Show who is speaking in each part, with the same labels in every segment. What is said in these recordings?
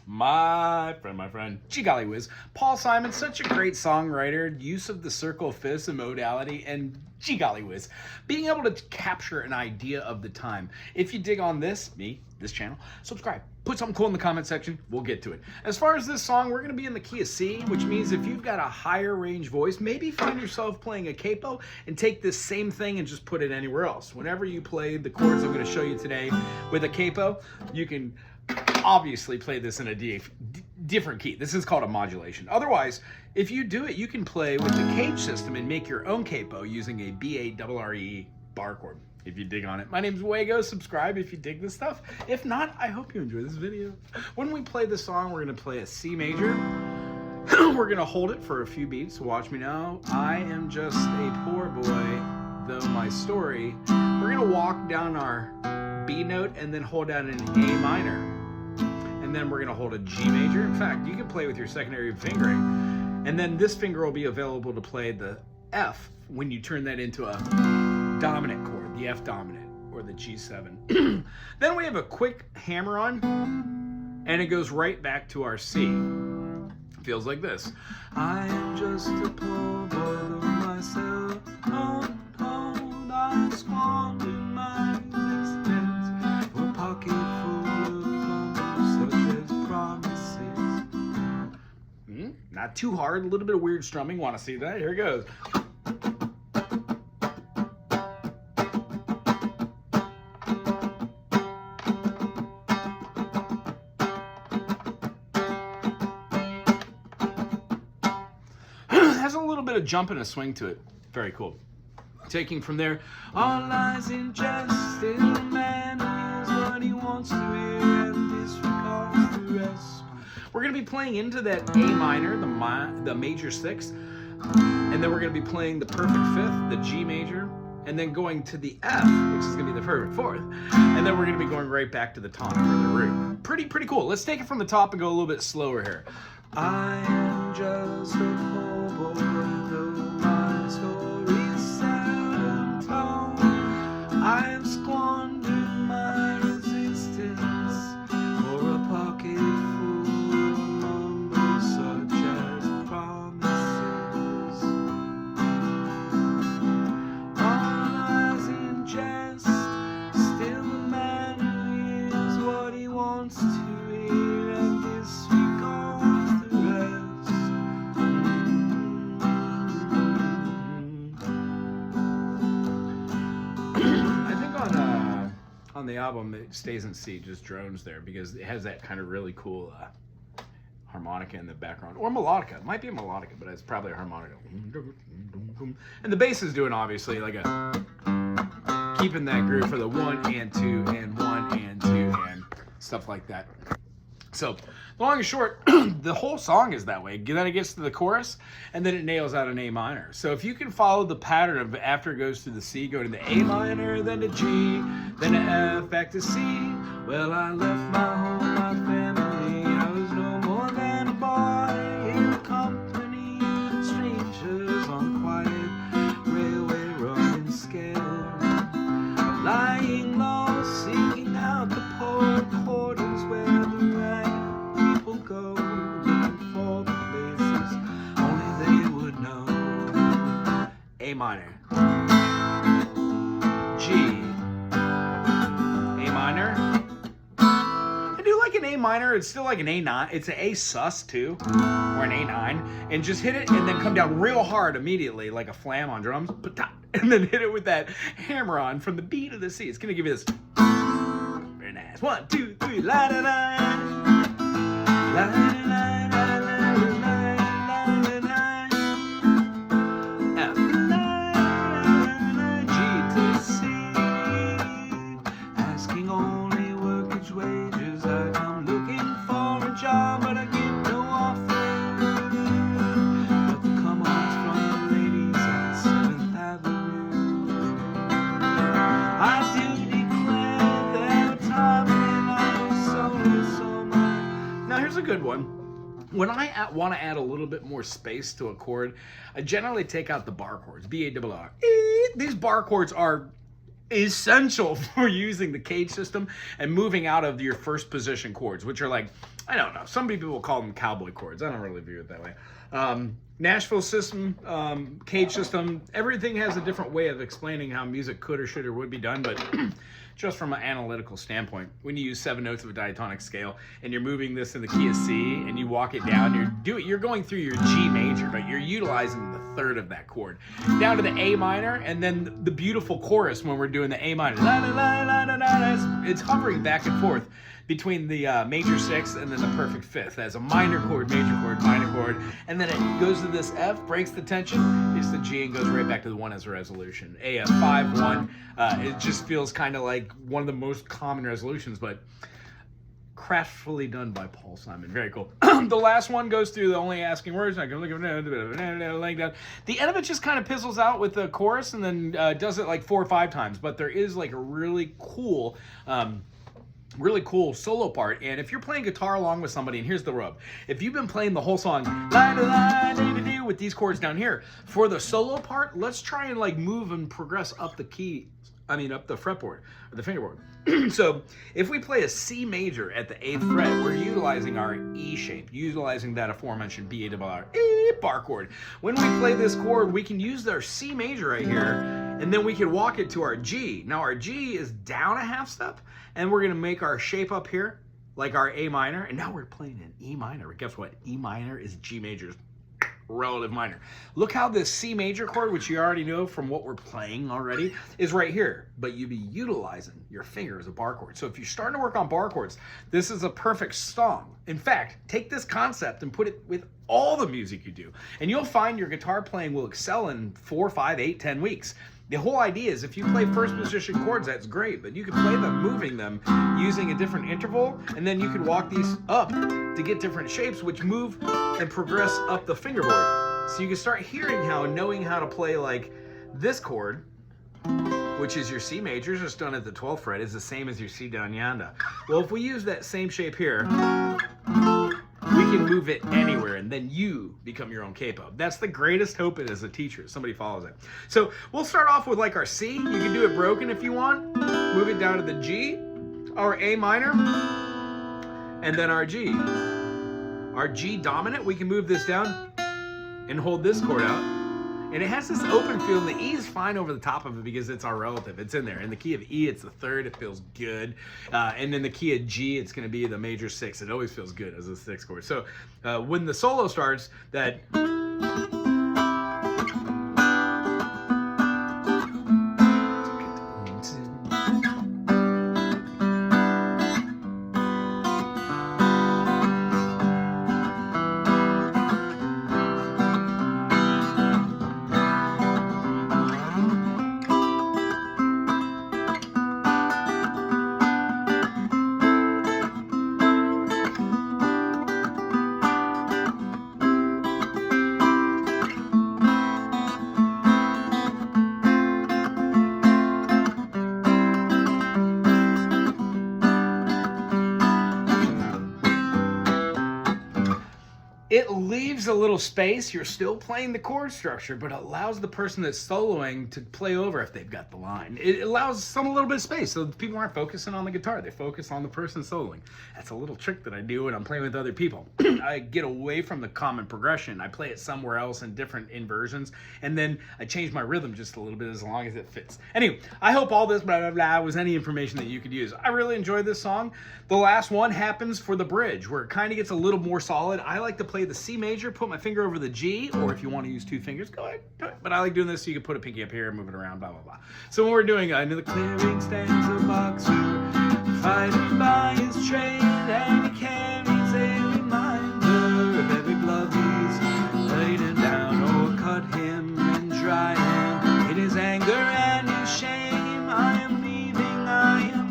Speaker 1: My friend, gee golly whiz, Paul Simon, such a great songwriter, use of the circle of fifths and modality, and gee golly whiz, being able to capture an idea of the time. If you dig on this channel, subscribe. Put something cool in the comment section, we'll get to it. As far as this song, we're gonna be in the key of C, which means if you've got a higher range voice, maybe find yourself playing a capo and take this same thing and just put it anywhere else. Whenever you play the chords I'm gonna show you today with a capo, you can obviously play this in a different key. This is called a modulation. Otherwise, if you do it, you can play with the Cage system and make your own capo using a B-A-R-R-E bar chord. If you dig on it. My name's Wago. Subscribe if you dig this stuff. If not, I hope you enjoy this video. When we play the song, we're going to play a C major. We're going to hold it for a few beats. Watch me now. I am just a poor boy, though my story. We're going to walk down our B note and then hold down an A minor. And then we're going to hold a G major. In fact, you can play with your secondary fingering. And then this finger will be available to play the F when you turn that into a dominant chord, the F dominant or the G7. Then we have a quick hammer on and it goes right back to our C. Feels like this. I am just a poor boy of myself. I squandered my existence for a pocket full of such as promises. Not too hard, a little bit of weird strumming. Want to see that? Here it goes. Has a little bit of jump and a swing to it. Very cool. Taking from there, all lies in just in the man who hears what he wants to hear and disregards the rest. We're going to be playing into that A minor, the major sixth, and then we're going to be playing the perfect fifth, the G major, and then going to the F, which is going to be the perfect fourth, and then we're going to be going right back to the tonic or the root. Pretty cool. Let's take it from the top and go a little bit slower here. I am just a poor boy, though my story's sad and told. I have squandered my resistance for a pocket full of numbers such as promises. All lies in jest, still the man who hears what he wants to hear and disregards the rest. I think on the album it stays in C, just drones there because it has that kind of really cool harmonica in the background, or melodica. It might be a melodica, but it's probably a harmonica. And the bass is doing obviously like a keeping that groove for the 1 and 2 and 1 and 2 and stuff like that. So long and short, the whole song is that way. Then it gets to the chorus, and then it nails out an A minor. So if you can follow the pattern of after it goes to the C, go to the A minor, then to G, then to F, back to C. Well, I left my home, my family. I was no more than a boy in the company of strangers on quiet railway running scared, lying low, seeking out the poor quarters where the right people go, looking for the places only they would know. A minor, G, A minor. I do like an A minor. It's still like an A9. It's an A sus too, or an A9, and just hit it and then come down real hard immediately, like a flam on drums, and then hit it with that hammer on from the B to the C. It's gonna give you this very nice 1, 2, 3, la da da, la da da da da da da, F, G to C, asking only workers' wages. I'm looking for a job, but I get no offer. But the come-ons from the ladies on 7th Avenue. I do declare there were times when I was so much. Now here's a good one. When I want to add a little bit more space to a chord, I generally take out the bar chords, B-A-R-R. These bar chords are essential for using the cage system and moving out of your first position chords, which are like, I don't know, some people will call them cowboy chords. I don't really view it that way. Nashville system, cage system, everything has a different way of explaining how music could or should or would be done, but just from an analytical standpoint, when you use 7 notes of a diatonic scale and you're moving this in the key of C and you walk it down, you're going through your G major, but you're utilizing the third of that chord down to the A minor, and then the beautiful chorus when we're doing the A minor, la, la, la, la, la, la, la, it's hovering back and forth between the major sixth and then the perfect fifth as a minor chord, minor chord, and then it goes to this F, breaks the tension, hits the G, and goes right back to the 1 as a resolution. A 5-1, it just feels kind of like one of the most common resolutions, but craftfully done by Paul Simon. Very cool. The last one goes through the only asking words. I can look at laying down. The end of it just kind of pizzles out with the chorus and then does it like 4 or 5 times. But there is like a really cool solo part, and if you're playing guitar along with somebody, and here's the rub, if you've been playing the whole song with these chords down here, for the solo part, let's try and like move and progress up the key, up the fretboard, or the fingerboard. So if we play a C major at the 8th fret, we're utilizing our E shape, utilizing that aforementioned B-A-R-R-E bar chord. When we play this chord, we can use our C major right here, and then we can walk it to our G. Now our G is down a half step, and we're gonna make our shape up here, like our A minor, and now we're playing an E minor. But guess what? E minor is G major's relative minor. Look how this C major chord, which you already know from what we're playing already, is right here, but you'd be utilizing your finger as a bar chord. So if you're starting to work on bar chords, this is a perfect song. In fact, take this concept and put it with all the music you do, and you'll find your guitar playing will excel in 4, 5, 8, 10 weeks. The whole idea is if you play first position chords, that's great, but you can play them moving them using a different interval, and then you can walk these up to get different shapes which move and progress up the fingerboard. So you can start hearing how, knowing how to play like this chord, which is your C major, just done at the 12th fret, is the same as your C down yonder. Well, if we use that same shape here, we can move it anywhere, and then you become your own capo. That's the greatest hope as a teacher. Somebody follows it. So we'll start off with like our C. You can do it broken if you want. Move it down to the G, our A minor, and then our G. Our G dominant, we can move this down and hold this chord out. And it has this open feel, and the E is fine over the top of it because it's our relative. It's in there. In the key of E, it's the 3rd. It feels good. And in the key of G, it's going to be the major 6. It always feels good as a 6th chord. So when the solo starts, that... It leaves a little space. You're still playing the chord structure, but it allows the person that's soloing to play over if they've got the line. It allows a little bit of space, so people aren't focusing on the guitar. They focus on the person soloing. That's a little trick that I do when I'm playing with other people. I get away from the common progression. I play it somewhere else in different inversions, and then I change my rhythm just a little bit as long as it fits. Anyway, I hope all this blah, blah, blah was any information that you could use. I really enjoyed this song. The last one happens for the bridge, where it kind of gets a little more solid. I like to play the C major, put my finger over the G, or if you want to use 2 fingers, go ahead, do it. But I like doing this so you can put a pinky up here, move it around, blah, blah, blah. So when we're doing, into the clearing stands a boxer, fighting by his trade, and he carries a reminder of every glove he's laid him down, or cut him and dry him in his anger and his shame. I am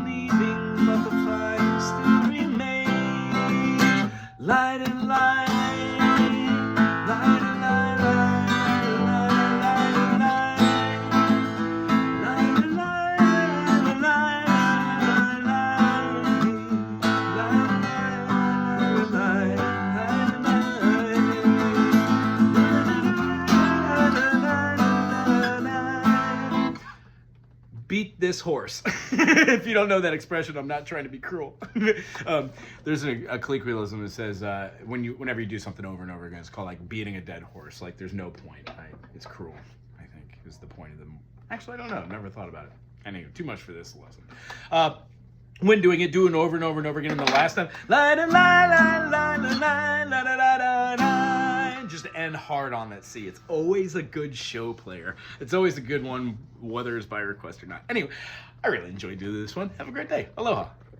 Speaker 1: leaving, but the fire still remains. Light and light. Beat this this horse. If you don't know that expression, I'm not trying to be cruel. There's a colloquialism that says whenever you do something over and over again, it's called like beating a dead horse. Like there's no point. It's cruel, I think, is the point of them. Actually, I don't know. I've never thought about it. Anyway, too much for this lesson. When doing it, do it over and over and over again. And the last time, la la la la la la la la la la, just end hard on that C. It's always a good show player. It's always a good one, whether it's by request or not. Anyway, I really enjoyed doing this one. Have a great day. Aloha.